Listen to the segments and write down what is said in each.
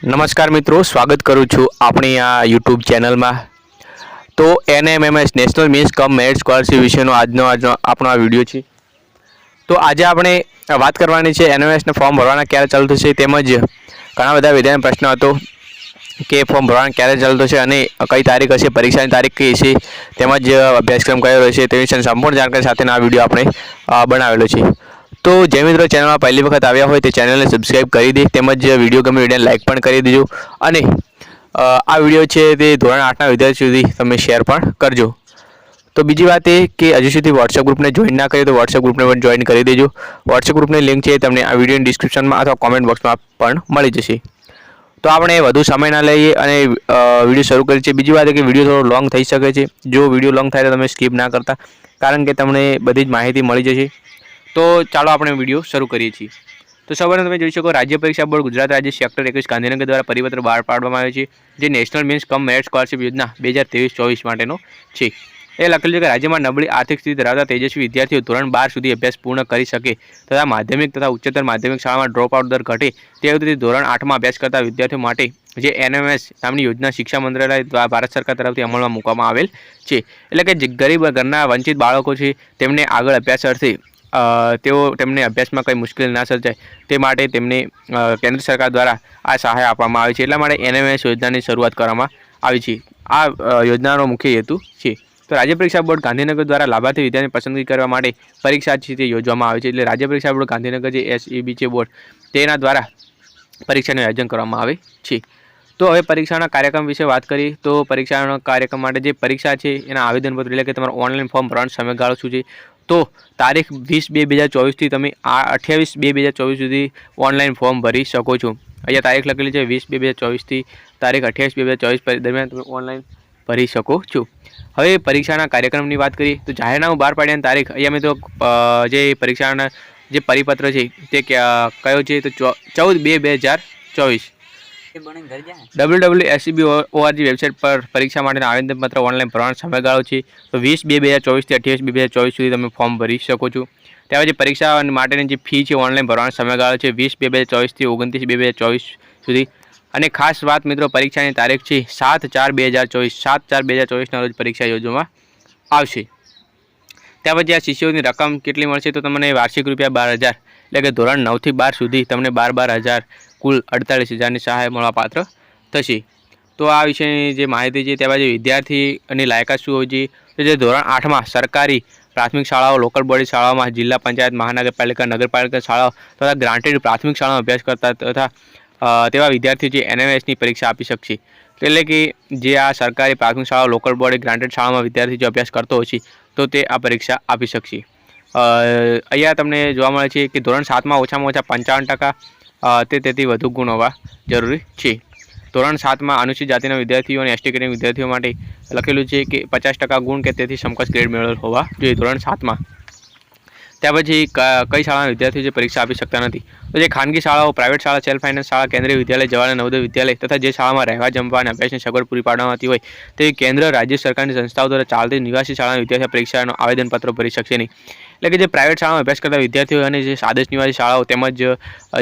नमस्कार मित्रों, स्वागत करूँ छूँ अपनी आ यूट्यूब चैनल में। तो NMMS national means cum merit scholarship विषयનો આજનો આપણો આ વિડિયો છે। તો આજે આપણે વાત કરવાની છે NMMS ને ફોર્મ ભરવાના ક્યારે ચાલુ થશે તેમજ ઘણા બધા વિદ્યાર્થીઓનો પ્રશ્ન હતો કે ફોર્મ ભરવાના ક્યારે ચાલુ થશે અને કઈ તારીખ હશે, પરીક્ષાની તારીખ કઈ છે તેમજ અભ્યાસક્રમ કયો રહેશે તે વિશેની સંપૂર્ણ જાણકારી સાથેનો આ વિડિયો આપણે બનાવેલો છે। तो जे मित्रों चैनल में पहली वक्त आया हो तो चैनल ने सब्सक्राइब कर दे तेमज वीडियो गमे वीडियो लाइक पण कर दीजो अने आ वीडियो है ते धोरण 8 विद्यार्थी सुधी तमे शेर पण करजो। तो बीजी बात है कि हजू सुधी व्हाट्सएप ग्रुप ने जॉइन ना करे तो व्हाट्सएप ग्रुप ने पण जॉइन कर दीजो। व्हाट्सएप ग्रुप ने लिंक है तमने आ वीडियो डिस्क्रिप्शन में अथवा कॉमेंट बॉक्स में पण मळी जशे। तो आपणे वधु समय ना लईए अने विडियो शुरू करीए छीए। बीजी बात है कि विडियो थोड़ो लॉन्ग थई शके छे, जो विडियो लॉन्ग थाय तो तमे स्किप ना करता कारण के तमने बधी ज माहिती मळी जशे। तो चलो अपने वीडियो शुरू करिए छीए। तो सवार તમે જોઈ શકો राज्य परीक्षा बोर्ड गुजरात राज्य सेक्टर 21 गांधीनगर द्वारा परिपत्र बहार पाडવામાં આવ્યો છે જે national means cum merit scholarship योजना 2023-24 माटेनो છે। એ લખેલું છે કે રાજ્યમાં નબળી આર્થિક સ્થિતિ ધરાવતા તેજસ્વી વિદ્યાર્થીઓ ધોરણ 12 સુધી અભ્યાસ પૂર્ણ કરી શકે તથા માધ્યમિક તથા ઉચ્ચતર માધ્યમિક શાળામાં ડ્રોપ આઉટ દર ઘટે તે હેતુથી ધોરણ 8 માં અભ્યાસ કરતા વિદ્યાર્થીઓ માટે જે NMS નામની યોજના શિક્ષા મંત્રાલય દ્વારા ભારત સરકાર તરફથી અમલમાં મૂકવામાં આવેલ છે। એટલે કે જે ગરીબ ઘરના વંચિત બાળકો છે તેમને આગળ અભ્યાસ અર્થે તેમને અભ્યાસમાં કંઈ મુશ્કેલી ના સર્જાય તે માટે તેમને કેન્દ્ર સરકાર દ્વારા આ સહાય આપવામાં આવે છે। એટલા માટે NMS યોજનાની શરૂઆત કરવામાં આવી છે। આ યોજનાનો મુખ્ય હેતુ છે। તો રાજ્ય પરીક્ષા બોર્ડ ગાંધીનગર દ્વારા લાભાર્થી વિદ્યાર્થીની પસંદગી કરવા માટે પરીક્ષા છે તે યોજવામાં આવે છે। એટલે રાજ્ય પરીક્ષા બોર્ડ ગાંધીનગર જે SEB છે બોર્ડ તેના દ્વારા પરીક્ષાનું આયોજન કરવામાં આવે છે। तो हवे परीक्षा कार्यक्रम विषय बात करिए तो परीक्षा कार्यक्रम माटे जे परीक्षा है एना आवेदनपत्र एटले के तमारो ऑनलाइन फॉर्म भरવાનો समयगाळो शुं छे तो तारीख 20/2/2024 थी तमे 28/2/2024 सुधी ऑनलाइन फॉर्म भरी शको छो। अहींया तारीख लखेली छे 20/2/2024 थी तारीख 28/2/2024 दरमियान तमे ऑनलाइन भरी शको छो। हवे परीक्षाना कार्यक्रमनी बात करिए तो जाहेरनामું बहार पाड्यानी तारीख अहींया में तो जे परीक्षाना जे परिपत्र छे ते कयो छे तो 14/2/2024 www.seb.org वेबसाइट पर परीक्षा माटेना आवेदनपत्र ऑनलाइन भरવાનો સમયગાળો છે તો 20/2/2024 થી 28/2/2024 સુધી તમે ફોર્મ ભરી શકો છો। ત્યારબાદ જે પરીક્ષા માટેની જે ફી છે ઓનલાઈન ભરવાનો સમયગાળો છે 20/2/2024 થી 29/2/2024 સુધી। અને ખાસ વાત મિત્રો પરીક્ષાની તારીખ છે 7/4/2024 7/4/2024 ના રોજ પરીક્ષા યોજવામાં આવશે। ત્યારબાદ જે આ શિષ્યવૃત્તિની રકમ કેટલી મળશે તો તમને વાર્ષિક રૂપિયા 12,000 એટલે કે ધોરણ 9 થી 12 સુધી તમને 12,000 कुल 48,000 सहाय મળવાપાત્ર થશે। तो आ विषयની જે માહિતી છે ત્યારબાદ વિદ્યાર્થીની લાયકાત શું હોવી જોઈએ તો જે ધોરણ 8 માં સરકારી પ્રાથમિક શાળાઓ લોકલ બોડી શાળાઓમાં જિલ્લા પંચાયત મહાનગરપાલિકા નગરપાલિકા શાળાઓ તથા ગ્રાન્ટેડ પ્રાથમિક શાળામાં અભ્યાસ કરતા તથા તેવા વિદ્યાર્થીઓ જે NMSની પરીક્ષા આપી શકશે। એટલે કે જે આ સરકારી પ્રાથમિક શાળાઓ લોકલ બોડી ગ્રાન્ટેડ શાળામાં વિદ્યાર્થી જો અભ્યાસ કરતો હોય છે તો તે આ પરીક્ષા આપી શકશે। અહીંયા તમને જોવા મળે છે કે ધોરણ 7 માં ઓછામાં ઓછા 55% તેથી વધુ ગુણ હોવા જરૂરી છે। ધોરણ 7 में अनुसूचित जातिना विद्यार्थीओ અને ST કેટેગરી विद्यार्थीओ માટે લખેલું છે કે 50% ગુણ કે તેથી સમકક્ષ ગ્રેડ મેળવેલ હોવા જોઈએ ધોરણ 7 માં। ત્યાર પછી કઈ શાળાના વિદ્યાર્થીઓ જે પરીક્ષા આપી શકતા નથી તો જે ખાનગી શાળાઓ પ્રાઇવેટ શાળા સેલ્ફ ફાઇનાન્સ શાળા કેન્દ્રીય વિદ્યાલય જવાહર નવોદય વિદ્યાલય તથા જે શાળામાં રહેવા જમવા અને અભ્યાસની સગવડ પૂરી પાડવામાં આવતી હોય તેવી કેન્દ્ર રાજ્ય સરકારની સંસ્થાઓ દ્વારા ચાલતી નિવાસી શાળાના વિદ્યાર્થીઓ પરીક્ષાનો આવેદનપત્ર ભરી શકશે નહીં। એટલે કે જે પ્રાઇવેટ શાળામાં અભ્યાસ કરતા વિદ્યાર્થીઓ અને જે આદર્શ નિવાસી શાળાઓ તેમજ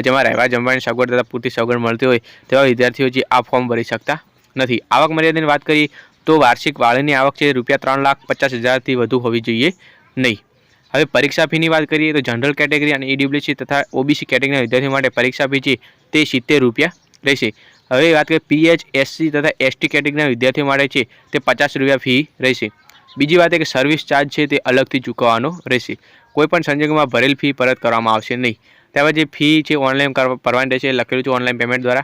જેમાં રહેવા જમવાની સગવડ તથા પૂરતી સગવડ મળતી હોય તેવા વિદ્યાર્થીઓ જે આ ફોર્મ ભરી શકતા નથી। આવક મર્યાદાની વાત કરીએ તો વાર્ષિક વાળીની આવક છે રૂપિયા 3,50,000 થી વધુ હોવી જોઈએ નહીં। હવે પરીક્ષા ફીની વાત કરીએ તો जनरल कैटेगरी અને EWC તથા OBC કેટેગરીના વિદ્યાર્થીઓ માટે પરીક્ષા ફી છે તે 70 રૂપિયા રહેશે। હવે વાત કરીએ PH SC તથા ST કેટેગરીના વિદ્યાર્થીઓ માટે છે તે 50 રૂપિયા ફી રહેશે। બીજી વાત है कि सर्विस चार्ज है तो अलग थी चूकवવાનો રહેશે। कोईपण संजोगों में भरेल फी परत करवामां आवशे नहीं। त्यारबाद जे फी है ऑनलाइन भरवानी रहेशे लखेलुं छे ऑनलाइन पेमेंट द्वारा।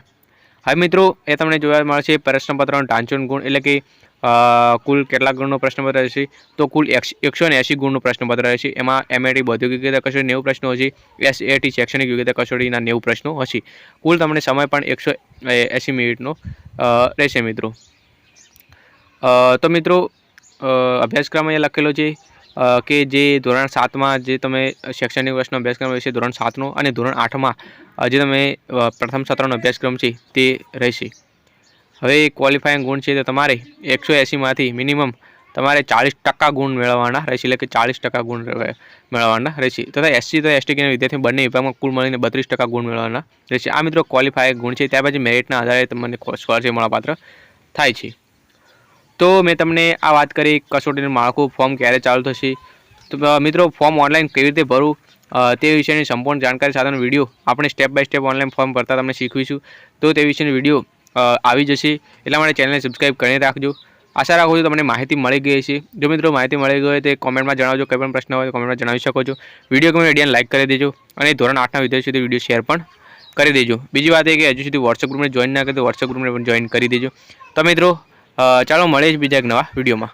हवे मित्रों ए तमने जोवा मळशे प्रश्नपत्रनो ढांचोन गुण એટલે કે कुल કેટલા ગુણનો પ્રશ્નપત્ર રહેશે તો कुल 180 ગુણનું પ્રશ્નપત્ર રહેશે। એમાં MAT બૌદ્ધિક યોગ્યતા કસોટી 90 પ્રશ્નો હશે, SAT શૈક્ષણિક યોગ્યતા કસોટીના 90 પ્રશ્નો હશે। कुल તમને સમય પણ 180 મિનિટનો રહેશે મિત્રો। તો મિત્રો अभ्यासक्रम अहींया लखेलो छे कि जे धोरण 7 में जे तमे शैक्षणिक वर्षनो अभ्यासक्रम रहेशे धोरण 7 नो अने धोरण 8 में जे तमे प्रथम सत्रनो अभ्यासक्रम छे ते रहेशे। हवे क्वॉलिफाइंग गुण छे तो तमारे 180 मांथी मिनिमम તમારે 40% ગુણ મેળવવાના રહેશે, એટલે કે 40% ગુણ મેળવવાના રહેશે. તથા એસસી તો એસટી કેના વિદ્યાર્થી બંને વિભાગમાં કુલ મળીને 32% ગુણ મેળવવાના રહેશે. આ મિત્રો ક્વોલિફાય ગુણ છે. ત્યાર પછી મેરિટના આધારે તમને સ્કોલરશિપ મળવાપાત્ર થાય છે. તો મેં તમને આ વાત કરી કસોટીનું માળખું, ફોર્મ ક્યારે ચાલુ થશે. તો મિત્રો ફોર્મ ઓનલાઈન કેવી રીતે ભરવું તે વિશેની સંપૂર્ણ જાણકારી સાથેનો વિડીયો આપણે step by step online form ભરતા તમને શીખવીશું. તો તે વિશેનો વિડીયો આવી જશે, એટલા માટે ચેનલને સબસ્ક્રાઈબ કરી રાખજો. આશા રાખું છું તમને માહિતી મળી ગઈ છે. જો મિત્રો માહિતી મળી ગઈ હોય તો કોમેન્ટમાં જણાવજો. કોઈ પણ પ્રશ્ન હોય તો કોમેન્ટમાં જણાવી શકો છો. વિડીયો ગમે વિડીયોને લાઇક કરી દેજો અને ધોરણ 8ના વિદ્યાર્થીઓ સુધી વિડીયો શેર પણ કરી દેજો. બીજી વાત એ કે હજુ સુધી વોટ્સએપ ગ્રુપને જોઈન ના કરી તો વોટ્સએપ ગ્રુપને પણ જોઈન કરી દેજો. તો મિત્રો ચાલો મળીએ જ બીજા એક નવા વિડીયોમાં.